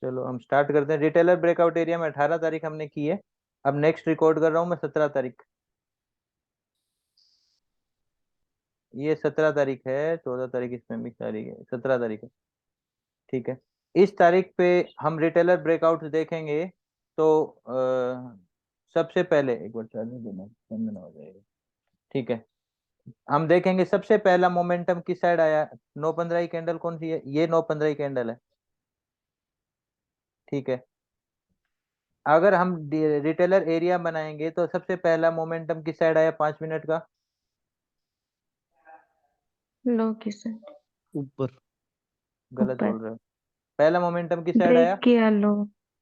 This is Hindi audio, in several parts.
चलो हम स्टार्ट करते हैं। रिटेलर ब्रेकआउट एरिया में 18 तारीख हमने की है। अब नेक्स्ट रिकॉर्ड कर रहा हूँ मैं 17 तारीख। ये 17 तारीख है, 14 तारीख इसमें भी तारीख है, 17 तारीख है। ठीक है, इस तारीख पे हम रिटेलर ब्रेकआउट देखेंगे। तो सबसे पहले एक बार चार्ज देना, समझना हो जाएगा। ठीक है, हम देखेंगे सबसे पहला मोमेंटम किस साइड आया। 9-15 की कैंडल कौन सी है, ये 9-15 की कैंडल है। ठीक है, अगर हम रिटेलर एरिया बनाएंगे तो सबसे पहला मोमेंटम किस साइड आया 5 मिनट का। लो किस ऊपर। गलत ऊपर बोल रहे हो। पहला मोमेंटम किस साइड आया। ब्रेक किया लो।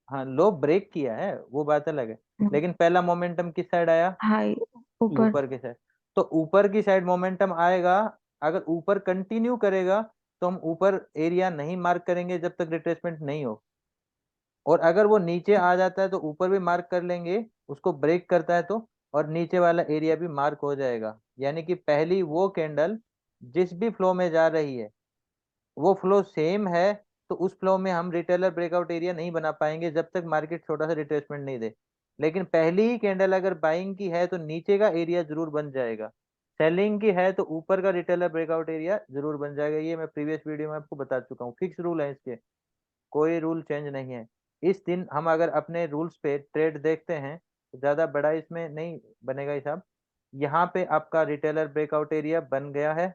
हाँ, लो ब्रेक किया है वो बात अलग है, लेकिन पहला मोमेंटम किस साइड आया। हाई ऊपर। ऊपर की साइड। तो ऊपर की साइड मोमेंटम आएगा। अगर ऊपर कंटिन्यू करेगा तो हम ऊपर एरिया नहीं मार्क करेंगे जब तक रिट्रेसमेंट नहीं हो। और अगर वो नीचे आ जाता है तो ऊपर भी मार्क कर लेंगे, उसको ब्रेक करता है तो, और नीचे वाला एरिया भी मार्क हो जाएगा। यानी कि पहली वो कैंडल जिस भी फ्लो में जा रही है वो फ्लो सेम है, तो उस फ्लो में हम रिटेलर ब्रेकआउट एरिया नहीं बना पाएंगे जब तक मार्केट छोटा सा रिट्रेसमेंट नहीं दे। लेकिन पहली ही कैंडल अगर बाइंग की है तो नीचे का एरिया जरूर बन जाएगा। सेलिंग की है तो ऊपर का रिटेलर ब्रेकआउट एरिया जरूर बन जाएगा। ये मैं प्रीवियस वीडियो में आपको बता चुका हूँ, फिक्स रूल है इसके, कोई रूल चेंज नहीं है। इस दिन हम अगर अपने रूल्स पे ट्रेड देखते हैं तो ज्यादा बड़ा इसमें नहीं बनेगा हिसाब। यहाँ पे आपका रिटेलर ब्रेकआउट एरिया बन गया है।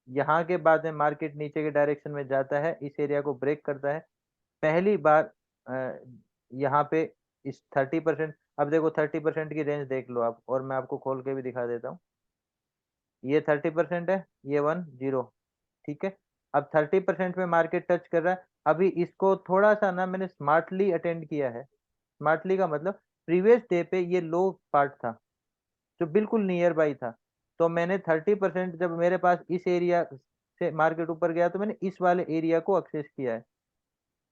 यहाँ के बाद में मार्केट नीचे के डायरेक्शन में जाता है, इस एरिया को ब्रेक करता है पहली बार। यहाँ पे इस 30%, अब देखो 30% की रेंज देख लो आप, और मैं आपको खोल के भी दिखा देता हूँ। ये 30% है, ये 10। ठीक है, अब 30% में मार्केट टच कर रहा है। अभी इसको थोड़ा सा ना मैंने स्मार्टली अटेंड किया है। स्मार्टली का मतलब प्रीवियस डे पे ये लो पार्ट था जो बिल्कुल नियर बाई था। तो मैंने 30%, जब मेरे पास इस एरिया से मार्केट ऊपर गया तो मैंने इस वाले एरिया को एक्सेस किया है।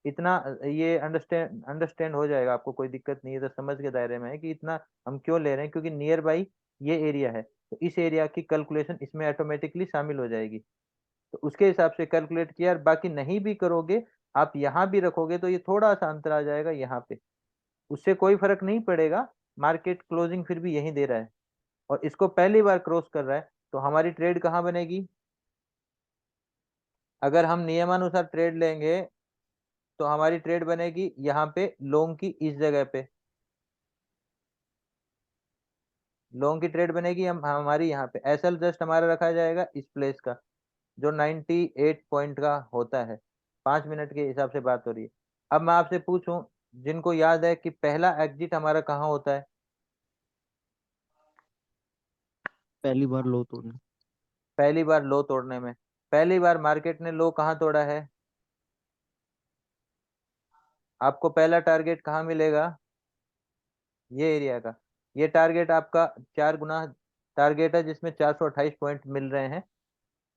इतना ये अंडरस्टैंड अंडरस्टैंड हो जाएगा आपको, कोई दिक्कत नहीं है, तो समझ के दायरे में है कि इतना हम क्यों ले रहे हैं, क्योंकि नियर बाई ये एरिया है तो इस एरिया की कैलकुलेशन इसमें ऑटोमेटिकली शामिल हो जाएगी। तो उसके हिसाब से कैलकुलेट किया, और बाकी नहीं भी करोगे, आप यहाँ भी रखोगे तो ये थोड़ा सा अंतर आ जाएगा यहाँ पे, उससे कोई फर्क नहीं पड़ेगा। मार्केट क्लोजिंग फिर भी यही दे रहा है और इसको पहली बार क्रॉस कर रहा है, तो हमारी ट्रेड कहाँ बनेगी। अगर हम नियमानुसार ट्रेड लेंगे तो हमारी ट्रेड बनेगी यहाँ पे लॉन्ग की इस जगह पे। लॉन्ग की ट्रेड बनेगी हम हमारी यहाँ पे, एसएल जस्ट हमारा रखा जाएगा इस प्लेस का, जो 98 पॉइंट का होता है। 5 मिनट के हिसाब से बात हो रही है। अब मैं आपसे पूछूं, जिनको याद है कि पहला एग्जिट हमारा कहाँ होता है। पहली बार लो तोड़ना। पहली बार लो तोड़ने में। पहली बार मार्केट ने लो कहाँ तोड़ा है, आपको पहला टारगेट कहाँ मिलेगा, ये एरिया का। ये टारगेट आपका 4 गुना टारगेट है जिसमें 428 पॉइंट मिल रहे हैं।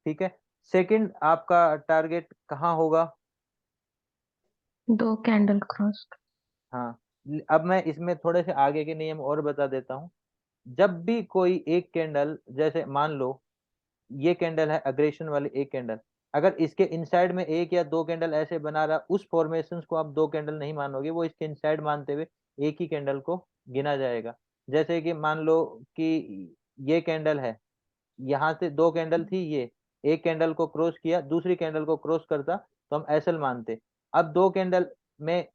ठीक है, सेकंड आपका टारगेट कहाँ होगा। दो कैंडल क्रॉस। हाँ, अब मैं इसमें थोड़े से आगे के नियम और बता देता हूँ। जब भी कोई एक कैंडल, जैसे मान लो ये कैंडल है अग्रेशन वाली एक कैंडल, अगर इसके इनसाइड में एक या दो कैंडल ऐसे बना रहा, उस फॉर्मेशन को आप दो कैंडल नहीं मानोगे, वो इसके इनसाइड मानते हुए एक ही कैंडल को गिना जाएगा। जैसे कि मान लो कि ये कैंडल है, यहाँ से दो कैंडल थी, ये एक कैंडल को क्रॉस किया, दूसरी कैंडल को क्रॉस करता तो हम एसएल मानते। अब दो कैंडल में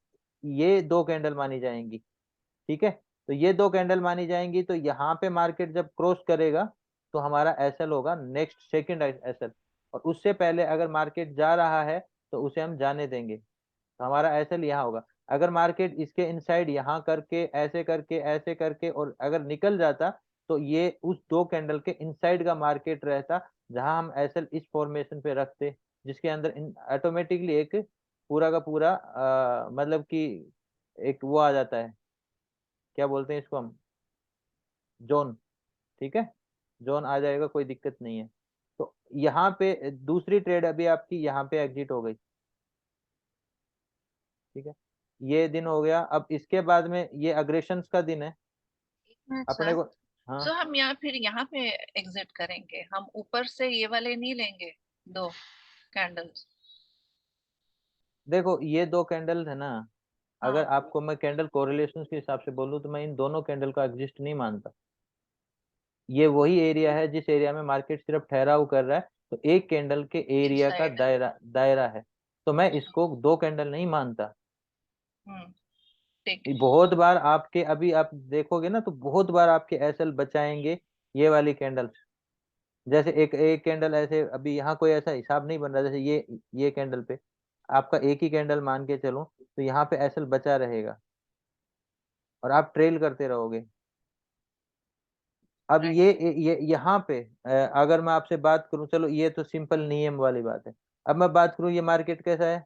ये दो कैंडल मानी जाएंगी। ठीक है, तो ये दो कैंडल मानी जाएंगी, तो यहाँ पे मार्केट जब क्रॉस करेगा तो हमारा एसएल होगा नेक्स्ट सेकंड एसएल। और उससे पहले अगर मार्केट जा रहा है तो उसे हम जाने देंगे, तो हमारा एसएल यहाँ होगा। अगर मार्केट इसके इनसाइड यहाँ करके ऐसे करके और अगर निकल जाता तो ये उस दो कैंडल के इनसाइड का मार्केट रहता, जहां हम एसएल इस फॉर्मेशन पे रखते, जिसके अंदर ऑटोमेटिकली एक पूरा का पूरा मतलब कि एक वो आ जाता है, क्या बोलते हैं इसको हम, जोन। ठीक है, जोन आ जाएगा, कोई दिक्कत नहीं है। तो यहाँ पे दूसरी ट्रेड अभी आपकी यहाँ पे एग्जिट हो गई। ठीक है, ये दिन हो गया। अब इसके बाद में ये अग्रेशंस का दिन है एक मिनट अपने सर। को। हाँ, सो हम यहाँ फिर यहाँ पे एग्जिट करेंगे, हम ऊपर से ये वाले नहीं लेंगे, दो कैंडल्स। देखो ये दो कैंडल है ना, अगर हाँ आपको मैं कैंडल कोरिलेशन के हिसाब से बोलूँ तो मैं इन दोनों कैंडल का एग्जिस्ट नहीं मानता। ये वही एरिया है जिस एरिया में मार्केट सिर्फ ठहराव कर रहा है, तो एक कैंडल के इस एरिया का साइड। दायरा दायरा है, तो मैं इसको दो कैंडल नहीं मानता। ठीक ये है। बहुत बार आपके, अभी आप देखोगे ना तो बहुत बार आपके एसएल बचाएंगे ये वाली कैंडल। जैसे एक एक कैंडल ऐसे, अभी यहाँ कोई ऐसा हिसाब नहीं बन रहा, जैसे ये कैंडल पे आपका एक ही कैंडल मान के चलो, तो यहाँ पे एसएल बचा रहेगा और आप ट्रेल करते रहोगे। अब राइट। ये यहाँ पे अगर मैं आपसे बात करूं, चलो ये तो सिंपल नियम वाली बात है। अब मैं बात करूं ये मार्केट कैसा है,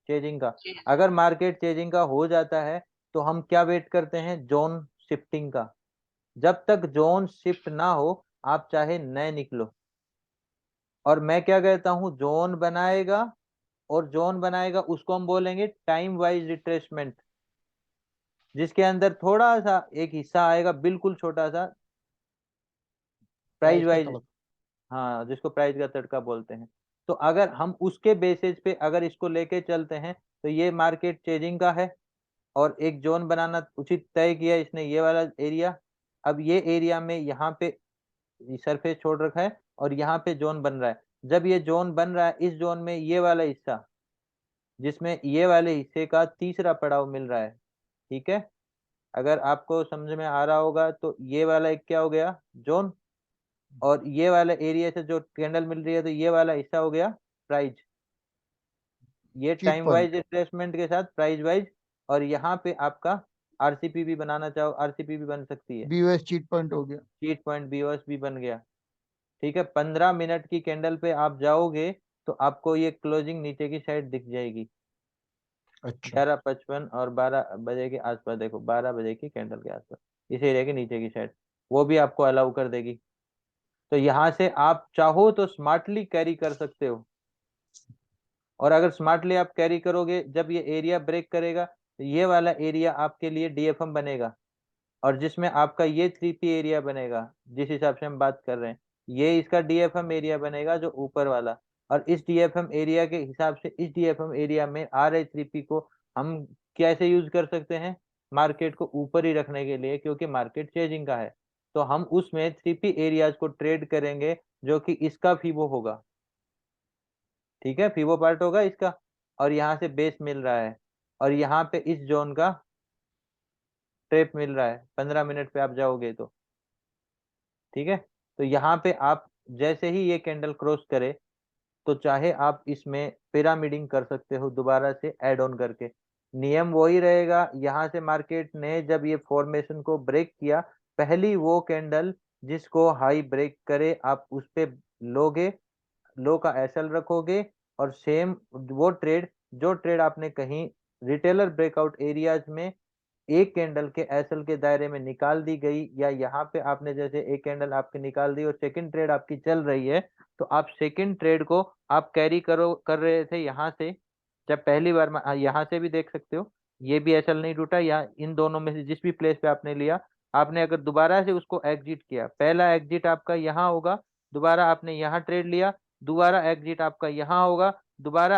चेजिंग का। जी। अगर मार्केट चेजिंग का हो जाता है तो हम क्या वेट करते हैं, जोन शिफ्टिंग का। जब तक जोन शिफ्ट ना हो आप चाहे नए निकलो। और मैं क्या कहता हूं, जोन बनाएगा, और जोन बनाएगा उसको हम बोलेंगे टाइम वाइज रिट्रेसमेंट, जिसके अंदर थोड़ा सा एक हिस्सा आएगा बिल्कुल छोटा सा प्राइस प्राइस का वाइज। तड़का। हाँ, जिसको प्राइस का तड़का बोलते हैं। तो अगर हम उसके बेसिस पे अगर इसको लेके चलते हैं तो ये मार्केट चेजिंग का है, और एक जोन बनाना उचित तय किया इसने, ये वाला एरिया। अब ये एरिया में यहाँ पे सरफेस छोड़ रखा है और यहाँ पे जोन बन रहा है। जब ये जोन बन रहा है, इस जोन में ये वाला हिस्सा, जिसमें ये वाले हिस्से का तीसरा पड़ाव मिल रहा है, ठीक है। अगर आपको समझ में आ रहा होगा तो ये वाला एक क्या हो गया, जोन। और ये वाला एरिया से जो कैंडल मिल रही है तो ये वाला हिस्सा हो गया प्राइस। ये cheat time wise point. Retracement के साथ प्राइस वाइज। और यहाँ पे आपका आरसीपी भी बनाना चाहो, आरसीपी भी बन सकती है, बीओएस चीट पॉइंट हो गया। चीट पॉइंट बीओएस भी बन गया। ठीक है, 15 मिनट की कैंडल पे आप जाओगे तो आपको ये क्लोजिंग नीचे की साइड दिख जाएगी। अच्छा। 11:55 और 12 बजे के आसपास, देखो 12 बजे की कैंडल के आसपास इस एरिया के नीचे की साइड, वो भी आपको अलाउ कर देगी। तो यहाँ से आप चाहो तो स्मार्टली कैरी कर सकते हो। और अगर स्मार्टली आप कैरी करोगे, जब ये एरिया ब्रेक करेगा तो ये वाला एरिया आपके लिए डीएफएम बनेगा, और जिसमें आपका ये 3P एरिया बनेगा जिस हिसाब से हम बात कर रहे हैं, ये इसका डीएफएम एरिया बनेगा जो ऊपर वाला। और इस डीएफएम एरिया के हिसाब से इस डीएफएम एरिया में आ रहे 3P को हम कैसे यूज कर सकते हैं, मार्केट को ऊपर ही रखने के लिए, क्योंकि मार्केट चेजिंग का है। तो हम उसमें 3P एरियाज को ट्रेड करेंगे जो कि इसका फीबो होगा, ठीक है, फीबो पार्ट होगा इसका। और यहाँ से बेस मिल रहा है, और यहाँ पे इस जोन का ट्रेप मिल रहा है 15 मिनट पे आप जाओगे तो, ठीक है। तो यहाँ पे आप जैसे ही ये कैंडल क्रॉस करे तो चाहे आप इसमें पिरामिडिंग कर सकते हो दोबारा से ऐड ऑन करके। नियम वही रहेगा, यहाँ से मार्केट ने जब ये फॉर्मेशन को ब्रेक किया, पहली वो कैंडल जिसको हाई ब्रेक करे आप उस पे लोगे, लो का एसएल रखोगे। और सेम वो ट्रेड, जो ट्रेड आपने कहीं रिटेलर ब्रेकआउट एरियाज में एक कैंडल के एसएल के दायरे में निकाल दी गई, या यहाँ पे आपने जैसे एक कैंडल आपकी निकाल दी और सेकंड ट्रेड आपकी चल रही है, तो आप सेकंड ट्रेड को आप कैरी करो कर रहे थे यहाँ से। जब पहली बार यहाँ से भी देख सकते हो, ये भी एसएल नहीं टूटा, या इन दोनों में से जिस भी प्लेस पे आपने लिया, आपने अगर दोबारा से उसको एग्जिट किया, पहला एग्जिट आपका यहाँ होगा, दोबारा आपने यहाँ ट्रेड लिया, दोबारा एग्जिट आपका यहाँ होगा, दोबारा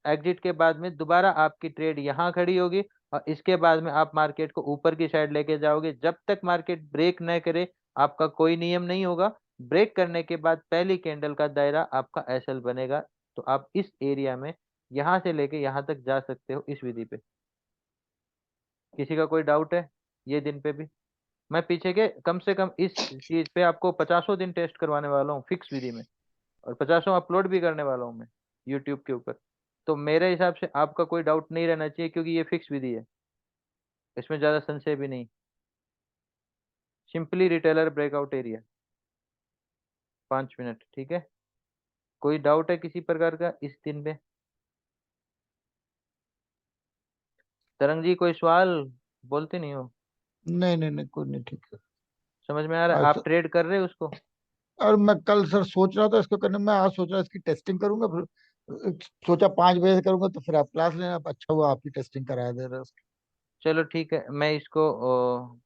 एग्जिट के बाद में दोबारा आपकी ट्रेड यहाँ खड़ी होगी, और इसके बाद में आप मार्केट को ऊपर की साइड लेके जाओगे। जब तक मार्केट ब्रेक न करे आपका कोई नियम नहीं होगा। ब्रेक करने के बाद पहली कैंडल का दायरा आपका एसएल बनेगा। तो आप इस एरिया में यहाँ से लेके यहाँ तक जा सकते हो इस विधि पे। किसी का कोई डाउट है ये दिन पे भी? मैं पीछे के कम से कम इस चीज पे आपको 50 दिन टेस्ट करवाने वाला हूँ फिक्स विधि में, और 50 अपलोड भी करने वाला हूँ मैं यूट्यूब के ऊपर। तो मेरे हिसाब से आपका कोई डाउट नहीं रहना चाहिए, क्योंकि ये फिक्स विधि है, इसमें ज्यादा संशय भी नहीं। Simply retailer breakout area 5 minute, ठीक है। कोई डाउट है किसी प्रकार का इस दिन पे? तरंग जी कोई सवाल? बोलते नहीं हो। नहीं नहीं नहीं, कोई नहीं, ठीक है। समझ में आ रहा है, आज आप ट्रेड कर रहे हो उसको? और मैं कल सर सोच रहा था इसको करने में, आज सोच रहा इसकी टेस्टिंग करूंगा, फिर सोचा 5 बजे से करूंगा, तो फिर आप क्लास लेना, अच्छा हुआ आप ही टेस्टिंग करा दे रहे हो। चलो ठीक है, मैं इसको